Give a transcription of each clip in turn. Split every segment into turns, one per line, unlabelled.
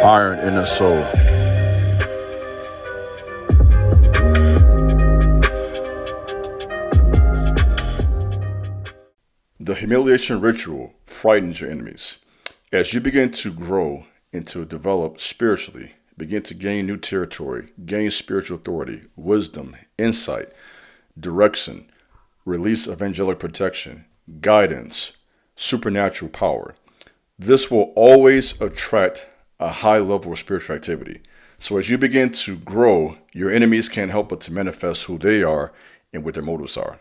iron in the soul. The humiliation ritual frightens your enemies. As you begin to grow and to develop spiritually, begin to gain new territory, gain spiritual authority, wisdom, insight, direction, release of angelic protection, guidance, supernatural power. This will always attract a high level of spiritual activity. So as you begin to grow, your enemies can't help but to manifest who they are and what their motives are.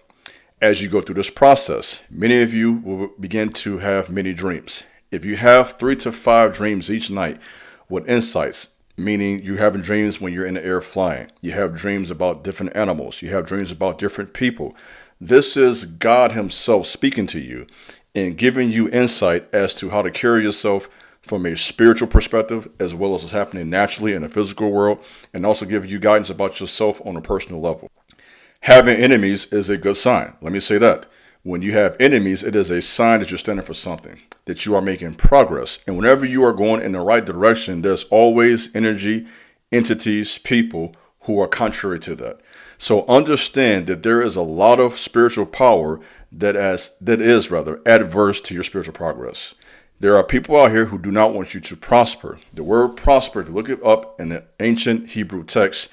As you go through this process, many of you will begin to have many dreams. If you have 3 to 5 dreams each night with insights, meaning you're having dreams when you're in the air flying, you have dreams about different animals, you have dreams about different people, this is God Himself speaking to you and giving you insight as to how to carry yourself from a spiritual perspective, as well as what's happening naturally in the physical world, and also giving you guidance about yourself on a personal level. Having enemies is a good sign. Let me say that. When you have enemies, it is a sign that you're standing for something, that you are making progress. And whenever you are going in the right direction, there's always energy, entities, people who are contrary to that. So understand that there is a lot of spiritual power that is adverse to your spiritual progress. There are people out here who do not want you to prosper. The word prosper, if you look it up in the ancient Hebrew text,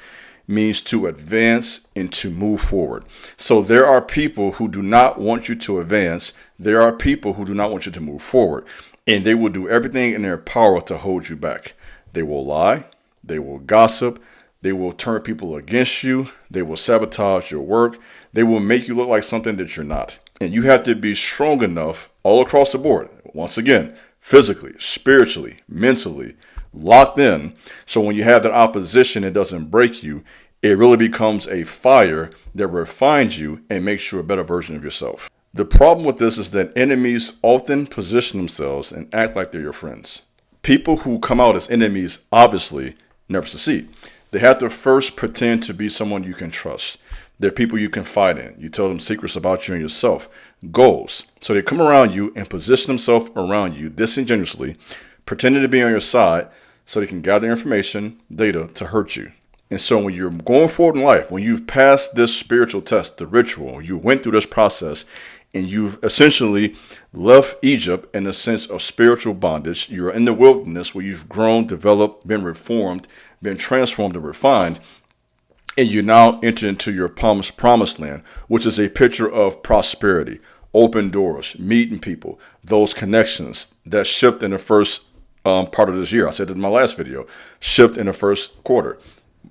means to advance and to move forward. So there are people who do not want you to advance. There are people who do not want you to move forward. And they will do everything in their power to hold you back. They will lie. They will gossip. They will turn people against you. They will sabotage your work. They will make you look like something that you're not. And you have to be strong enough all across the board. Once again, physically, spiritually, mentally, locked in. So when you have that opposition, it doesn't break you. It really becomes a fire that refines you and makes you a better version of yourself. The problem with this is that enemies often position themselves and act like they're your friends. People who come out as enemies obviously never succeed. They have to first pretend to be someone you can trust. They're people you confide in. You tell them secrets about you and yourself, goals. So they come around you and position themselves around you disingenuously, pretending to be on your side so they can gather information, data to hurt you. And so when you're going forward in life, when you've passed this spiritual test, the ritual, you went through this process, and you've essentially left Egypt in the sense of spiritual bondage, you're in the wilderness where you've grown, developed, been reformed, been transformed and refined, and you now enter into your promised land, which is a picture of prosperity, open doors, meeting people, those connections that shipped in the first part of this year. I said it in my last video, shipped in the first quarter,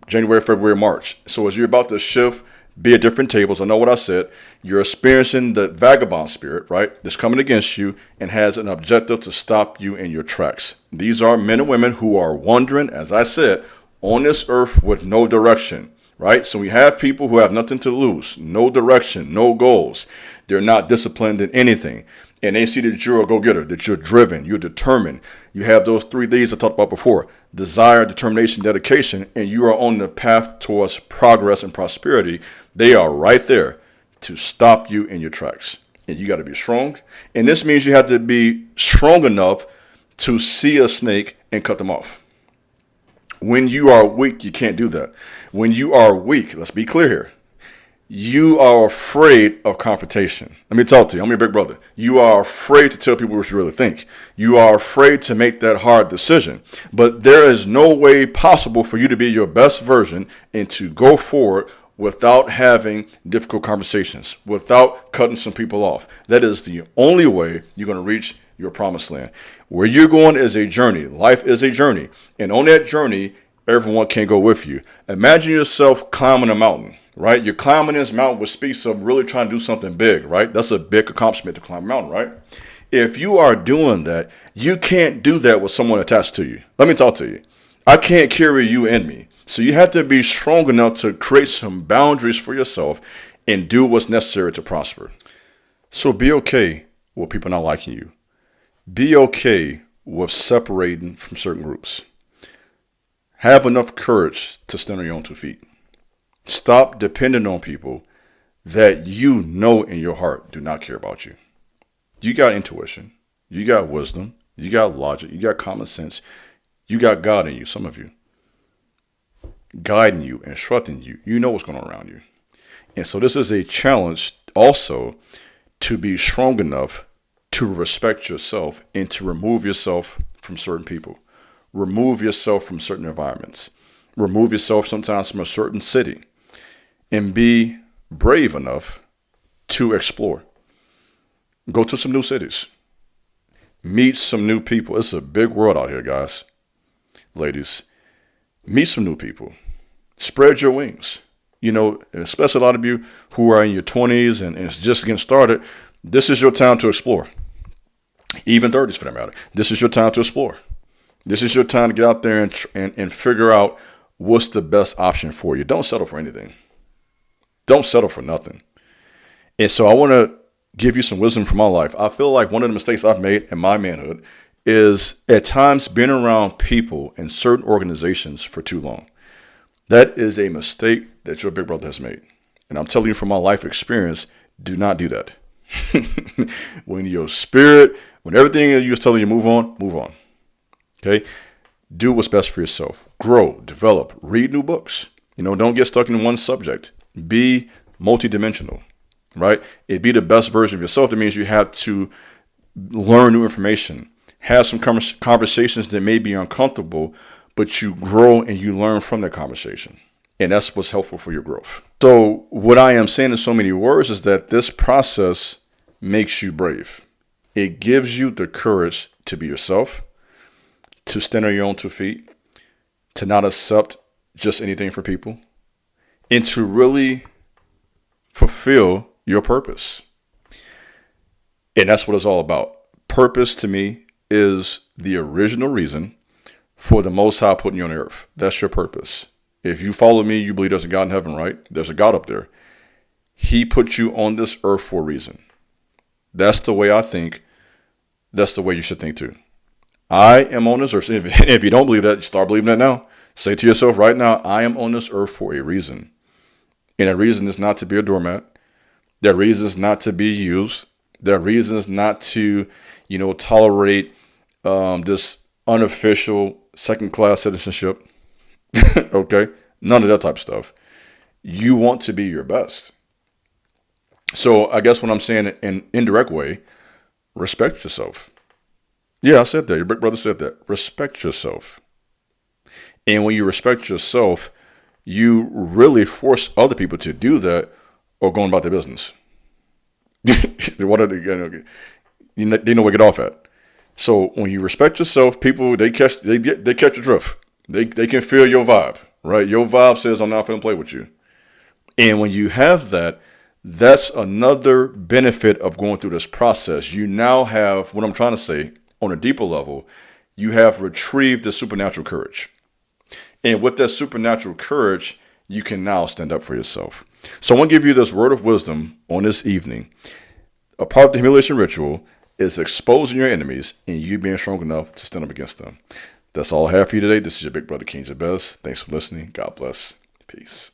January, February, March. So as you're about to shift, be at different tables, I know what I said, you're experiencing the vagabond spirit, right? That's coming against you and has an objective to stop you in your tracks. These are men and women who are wandering, as I said, on this earth with no direction, right? So we have people who have nothing to lose, no direction, no goals. They're not disciplined in anything. And they see that you're a go-getter, that you're driven, you're determined. You have those 3 Ds I talked about before: desire, determination, dedication, and you are on the path towards progress and prosperity. They are right there to stop you in your tracks. And you got to be strong. And this means you have to be strong enough to see a snake and cut them off. When you are weak, you can't do that. When you are weak, let's be clear here, you are afraid of confrontation. Let me talk to you. I'm your big brother. You are afraid to tell people what you really think. You are afraid to make that hard decision. But there is no way possible for you to be your best version and to go forward without having difficult conversations, without cutting some people off. That is the only way you're going to reach your promised land. Where you're going is a journey. Life is a journey. And on that journey, everyone can go with you. Imagine yourself climbing a mountain. Right? You're climbing this mountain, which speaks of really trying to do something big, right? That's a big accomplishment to climb a mountain, right? If you are doing that, you can't do that with someone attached to you. Let me talk to you. I can't carry you in me. So you have to be strong enough to create some boundaries for yourself and do what's necessary to prosper. So be okay with people not liking you. Be okay with separating from certain groups. Have enough courage to stand on your own 2 feet. Stop depending on people that you know in your heart do not care about you. You got intuition. You got wisdom. You got logic. You got common sense. You got God in you, some of you, guiding you, instructing you. You know what's going on around you. And so this is a challenge also to be strong enough to respect yourself and to remove yourself from certain people. Remove yourself from certain environments. Remove yourself sometimes from a certain city. And be brave enough to explore. Go to some new cities. Meet some new people. It's a big world out here, guys. Ladies, meet some new people. Spread your wings. You know, especially a lot of you who are in your 20s and it's just getting started, this is your time to explore. Even 30s for that matter. This is your time to explore. This is your time to get out there and figure out what's the best option for you. Don't settle for anything. Don't settle for nothing. And so I want to give you some wisdom from my life. I feel like one of the mistakes I've made in my manhood is at times being around people in certain organizations for too long. That is a mistake that your big brother has made. And I'm telling you from my life experience, do not do that. When your spirit, when everything you was telling you move on, move on. Okay? Do what's best for yourself. Grow, develop, read new books. You know, don't get stuck in one subject. Be multidimensional, right? It be the best version of yourself. That means you have to learn new information, have some conversations that may be uncomfortable, but you grow and you learn from that conversation. And that's what's helpful for your growth. So what I am saying in so many words is that this process makes you brave. It gives you the courage to be yourself, to stand on your own 2 feet, to not accept just anything for people, and to really fulfill your purpose. And that's what it's all about. Purpose to me is the original reason for the Most High putting you on earth. That's your purpose. If you follow me, you believe there's a God in heaven, right? There's a God up there. He put you on this earth for a reason. That's the way I think. That's the way you should think too. I am on this earth. If you don't believe that, start believing that now. Say to yourself right now, I am on this earth for a reason. And that reason is not to be a doormat. That reason is not to be used. That reason is not to, tolerate this unofficial second-class citizenship. Okay? None of that type of stuff. You want to be your best. So I guess what I'm saying in an indirect way, respect yourself. Yeah, I said that. Your big brother said that. Respect yourself. And when you respect yourself, you really force other people to do that or going about their business. They know where to get off at. So when you respect yourself, people they catch your drift. They can feel your vibe, right? Your vibe says, I'm not going to play with you. And when you have that, that's another benefit of going through this process. You now have, what I'm trying to say, on a deeper level, you have retrieved the supernatural courage. And with that supernatural courage, you can now stand up for yourself. So I want to give you this word of wisdom on this evening. A part of the humiliation ritual is exposing your enemies and you being strong enough to stand up against them. That's all I have for you today. This is your big brother, King Jabez. Thanks for listening. God bless. Peace.